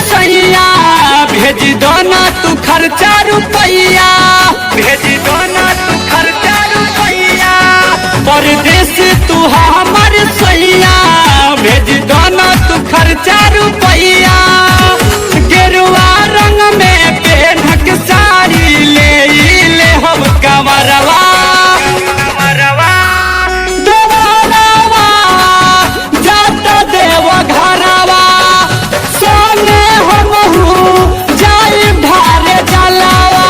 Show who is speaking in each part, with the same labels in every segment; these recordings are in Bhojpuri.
Speaker 1: सैया भेज दो ना तू खर्चा रुपैया, भेज दो ना तू खर्चा रुपैया। परदेश तू हमर सैया भेज दो ना तू खर्चा रुपैया। गेरुआ रंग में पेनक साड़ी ले हम कमरवा जाता देव घरवा सोने हम जाई ढारे जलावा।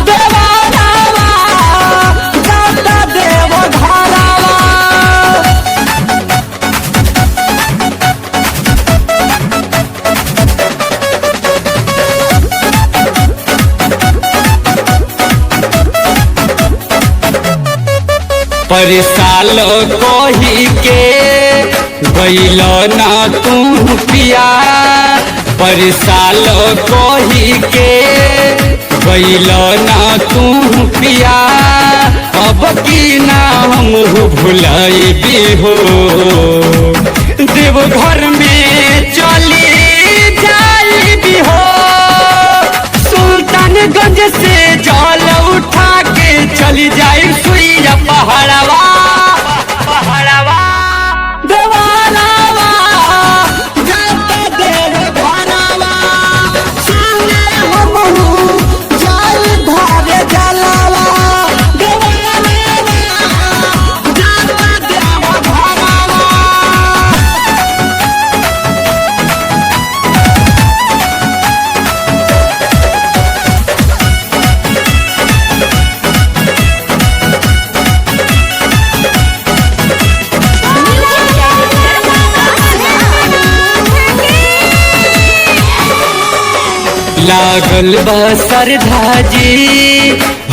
Speaker 1: देवरवा जाता देव घरवा। परिसाल कोही के गइलो ना तू पिया, परिसाल कोही के गइलो ना तू पिया। अब की ना हम भुलाइबी हो, देवघर में चली जाइबी हो। सुल्तानगंज से जल उठा के चली जाई सुइया पहाड़वा। देवरवा जाता देव घरवा सोने हम जाई ढारे जलावा। देवरवा जाता देव घरवा। लागल बा श्रद्धा जी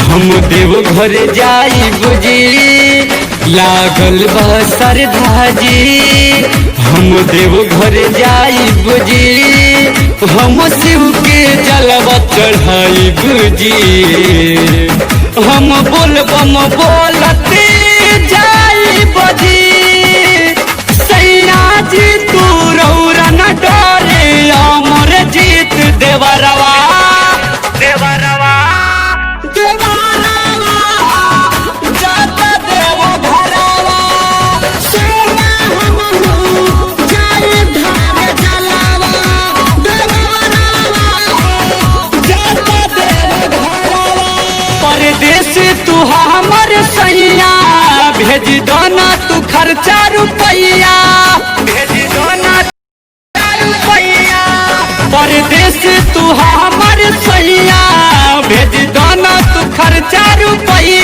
Speaker 1: हम देवघर जाई बुझी। लागल बा श्रद्धा जी हम देवघर जाई बुझी। हम शिव के जलवा चढ़ाई बुझी। हम बोलबम बोलते जाई बुझी। सैया जी तू रौरा न डरे अमर जीत देवरवा। देवरवा देवरवा जाता देव घरवा सोना हम जाई ढारे जलावा। देवरवा जाता देव घरवा। परदेश तू हमर सैया भेज दो ना तू खर्चा रुपैया, भेज दो ना रुपैया। परदेश तू हमर सैया भेज दो ना तू खर्चा रुपैया।